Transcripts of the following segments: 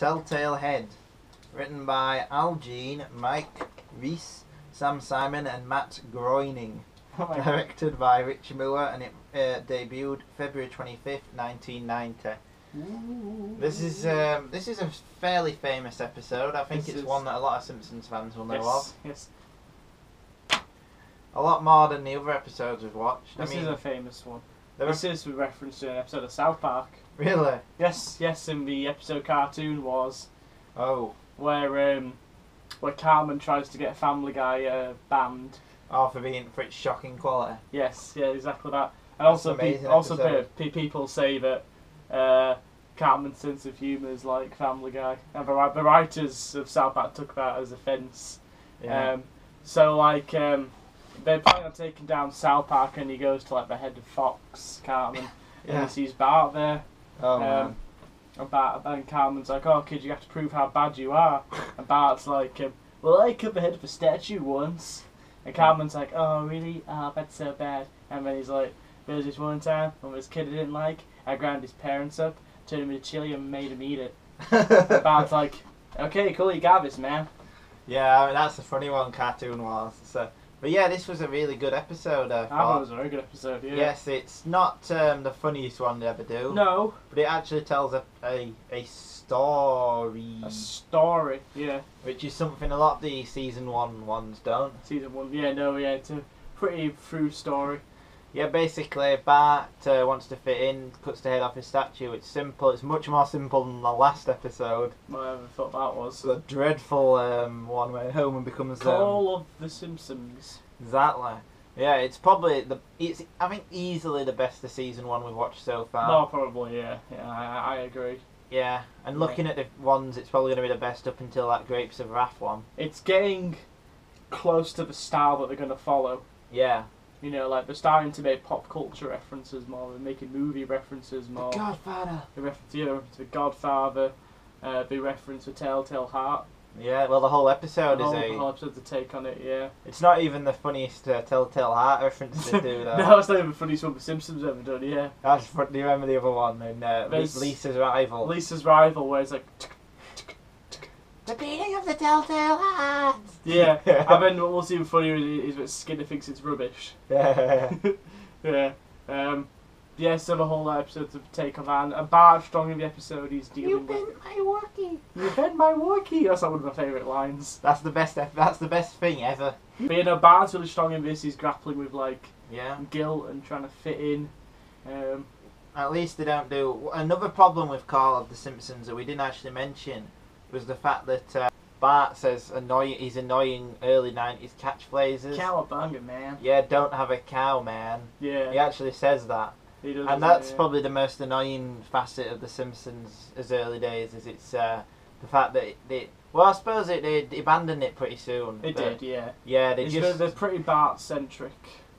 Telltale Head, written by Al Jean, Mike Reiss, Sam Simon and Matt Groening. Directed by Rich Moore, and it debuted February 25th, 1990. This is a fairly famous episode. I think it's one that a lot of Simpsons fans will know of. Yes. A lot more than the other episodes we've watched. This is a famous one. There This is with reference to an episode of South Park. Really? Yes, and the episode cartoon was Oh. where Cartman tries to get Family Guy banned. Oh, for its shocking quality. Yes, yeah, exactly that. And That's also, amazing people say that Cartman's sense of humour is like Family Guy, and the writers of South Park took that as offence. Yeah. They're planning on taking down South Park, and he goes to like the head of Fox, Cartman, Yeah. and he sees Bart there. Oh man. And Cartman's like, "Oh, kid, you have to prove how bad you are." And Bart's like, "Well, I cut the head of a statue once." And Cartman's like, "Oh, really? Oh, that's so bad." And then he's like, "There was this one time when this kid I didn't like, I ground his parents up, turned him into chili and made him eat it." And Bart's like, "Okay, cool, you got this, man." Yeah, I mean, that's a funny one, cartoon was. So, but yeah, this was a really good episode. I I thought it thought. was a very good episode, yeah. Yes, it's not the funniest one they ever do. No. But it actually tells a story. A story, yeah. Which is something a lot of the season 1 ones don't. Season 1, yeah, it's a pretty true story. Yeah, basically Bart wants to fit in, cuts the head off his statue. It's simple. It's much more simple than the last episode. I never thought that was. The dreadful one where Homer becomes Call of the Simpsons. Exactly. Yeah, it's probably I think easily the best of season 1 we've watched so far. No, probably, yeah. Yeah, I agree. Yeah, and looking at the ones, it's probably going to be the best up until that Grapes of Wrath one. It's getting close to the style that they're going to follow. Yeah. You know, like they're starting to make pop culture references more, they're making movie references more. The Godfather. The reference to The Godfather, the reference to Telltale Heart. Yeah, well, the whole episode The is whole episode's a take on it, yeah. It's not even the funniest Telltale Heart reference they do, though. No, it's not even the funniest one the Simpsons ever done, yeah. That's do you remember the other one in Lisa's Rival? Lisa's Rival, where it's like... The beating of the Telltale Heart! Yeah, and then what's even funnier is that Skinner thinks it's rubbish. Yeah. Yeah. Yeah, so the whole episode's a take on that. And Bart, strong in the episode, he's dealing with... You bent my walkie! You bent my walkie! That's like one of my favourite lines. That's the best thing ever. But you know, Bart's really strong in this. He's grappling with like Yeah. guilt and trying to fit in. At least they don't do... Another problem with Call of the Simpsons that we didn't actually mention was the fact that Bart says he's annoying early 90s catchphrases. Cowabunga, man. Yeah, don't have a cow, man. Yeah. He actually says that. He does, And that's yeah. probably the most annoying facet of the Simpsons as early days, is it's the fact that well, I suppose they abandoned it pretty soon. It did, yeah. Yeah, They're pretty Bart-centric.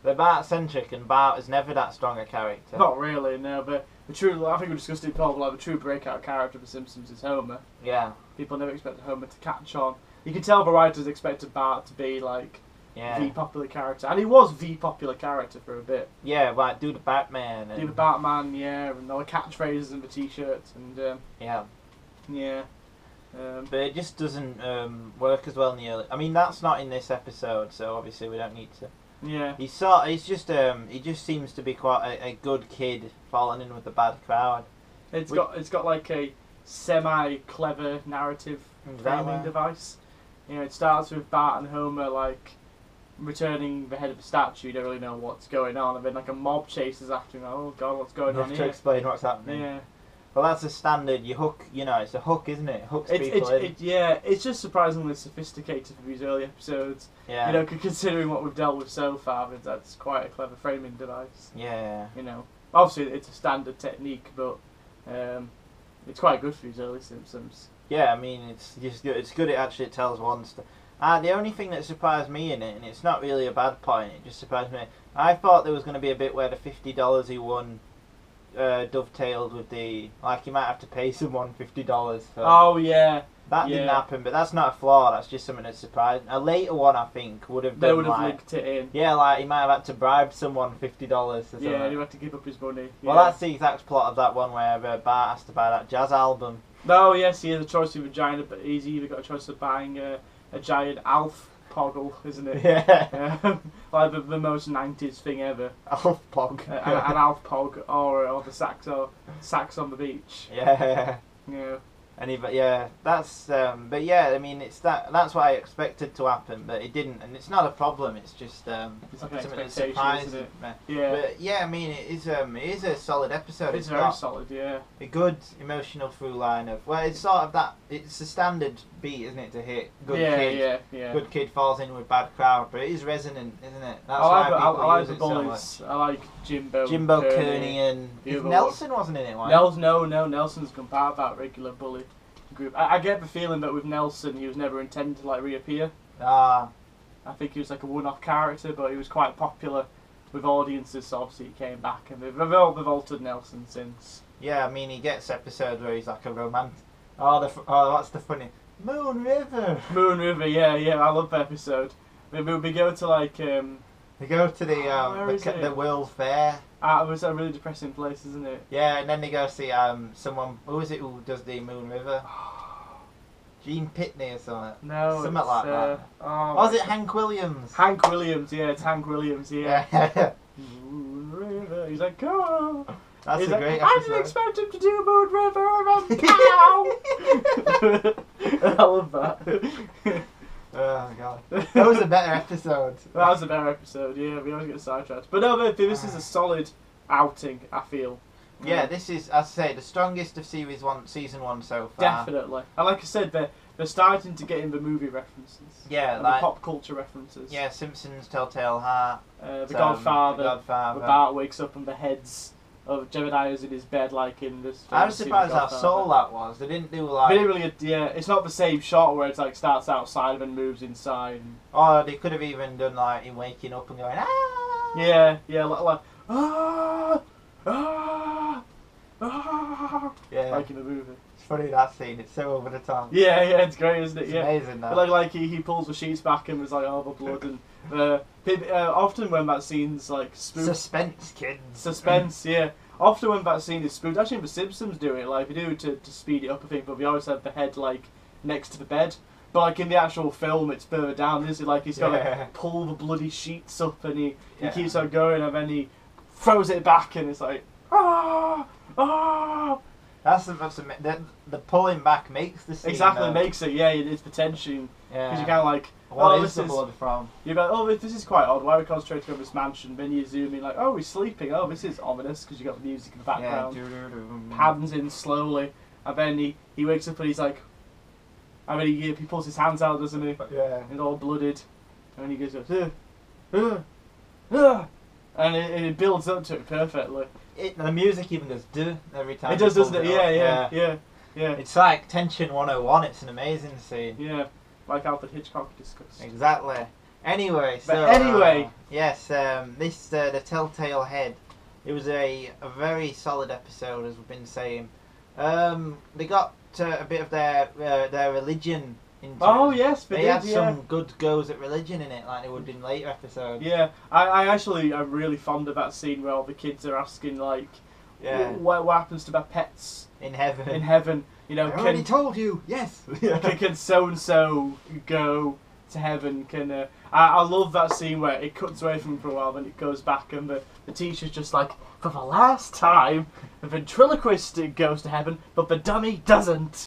They're Bart-centric, and Bart was never that strong a character. Not really, no, but I think we discussed it before, like the true breakout character of The Simpsons is Homer. Yeah. People never expected Homer to catch on. You can tell the writers expected Bart to be like the popular character, and he was the popular character for a bit. Yeah, like do the Batman. Do the Batman, yeah, and all the catchphrases and the T-shirts, and yeah. But it just doesn't work as well in the early. I mean, that's not in this episode, so obviously we don't need to. Yeah. He just seems to be quite a good kid falling in with the bad crowd. It's got like a semi-clever narrative framing device. You know, it starts with Bart and Homer like returning the head of a statue. You don't really know what's going on, and then like a mob chases after him. Oh God, what's going on You have here? to explain what's happening. Yeah. Well, that's a standard. You hook. You know, it's a hook, isn't it? Hooks people in. It's just surprisingly sophisticated for these early episodes. Yeah. You know, considering what we've dealt with so far, that's quite a clever framing device. Yeah. You know, obviously it's a standard technique, but it's quite good for these early Simpsons. Yeah, I mean, it's just good. It's good. It actually tells one story. The only thing that surprised me in it, and it's not really a bad point, it just surprised me. I thought there was going to be a bit where the $50 he won dovetailed with he might have to pay someone $50. Oh yeah. That didn't happen, but that's not a flaw. That's just something that surprised. A later one, I think, would have. They would have linked it in. Yeah, like he might have had to bribe someone $50. Yeah, he had to give up his money. Well, that's the exact plot of that one where Bart has to buy that jazz album. No, yes, he has a choice of a giant, but he's either got a choice of buying a giant Alf Poggle, isn't it? Yeah. Like the most 90s thing ever. Alf Pog. An Alf Pog or the sax on the beach. Yeah. Yeah. But yeah, that's but yeah, I mean that's what I expected to happen, but it didn't, and it's not a problem. It's just It's like an something that expectation, surprises isn't it? me. Yeah. But yeah, I mean it is a solid episode. It's very got solid, yeah. a good emotional through line of it's sort of that. It's a standard beat, isn't it, to hit good kid. Yeah. Good kid falls in with bad crowd, but it is resonant, isn't it? That's I why like people use the it so much. bullies. I like Jimbo Kearney and the other Nelson wasn't in it. Was No, Nelson's come part of that regular bully group. I get the feeling that with Nelson, he was never intended to like reappear. Ah. I think he was like a one-off character, but he was quite popular with audiences, so obviously he came back, and they've altered Nelson since. Yeah, I mean he gets episodes where he's like a romantic. That's the funny Moon River. Moon River, yeah, I love that episode. We go to like They go to the World Fair. it was a really depressing place, isn't it? Yeah, and then they go see someone. Who is it who does the Moon River? Gene Pitney or something. No, something it's, like that. Oh, Or is it Hank Williams? Hank Williams, yeah, it's Hank Williams, yeah. Yeah. Moon River, he's like, oh. That's He's a like, great I episode. didn't expect him to do Moon River, and pow! I love that. Oh god, that was a better episode. That was a better episode, yeah, we always get sidetracked. But no, this is a solid outing, I feel. Yeah, this is, as I say, the strongest of season one so far. Definitely. And like I said, they're starting to get in the movie references. Yeah, and like the pop culture references. yeah, Simpsons, Telltale Heart, The Godfather. Godfather. Where Bart wakes up and the heads of Jebediah's in his bed, like in this. I was surprised how soul that was. They didn't do like. They didn't really, yeah, it's not the same shot where it's like starts outside and moves inside. Or they could have even done like him waking up and going ah. Yeah, like ah, ah, ah, Yeah. like in the movie. It's funny that scene. It's so over the top. Yeah, it's great, isn't it? It's Yeah. amazing that. Like he pulls the sheets back and was like, oh, the blood and often when that scene's like spooked. Suspense, kids. Suspense, yeah. Often when that scene is spooked, actually the Simpsons do it, like they do it to speed it up, I think, but they always have the head like next to the bed. But like in the actual film, it's further down, isn't it? Like he's got to pull the bloody sheets up and he keeps on going and then he throws it back and it's like, ah, ah. That's the pulling back makes the scene. Exactly, though. makes it, yeah, it's the tension. Because Yeah. you kind of like, What is the blood from? You're like, oh, this is quite odd. Why are we concentrating on this mansion? Then you zoom in, like, oh, he's sleeping. Oh, this is ominous because you got the music in the background. Yeah. Pans in slowly, and then he wakes up and he's like, I mean, he pulls his hands out, doesn't he? Yeah. And all blooded, and he goes, and it builds up to it perfectly. The music even goes duh every time. It does, pulls doesn't it? up. Yeah. It's like Tension 101. It's an amazing scene. Yeah, like Alfred Hitchcock discussed. Exactly. Anyway, yes, this the Telltale Head. It was a very solid episode, as we've been saying. They got a bit of their religion into Oh it. yes, They had some good goes at religion in it, like they would in later episodes. Yeah, I'm really fond of that scene where all the kids are asking like, what happens to my pets in heaven? In heaven, you know, I already told you. Yes. can so and so go to heaven? Can I love that scene where it cuts away from them for a while, then it goes back, and the teacher's just like, for the last time, the ventriloquist goes to heaven, but the dummy doesn't.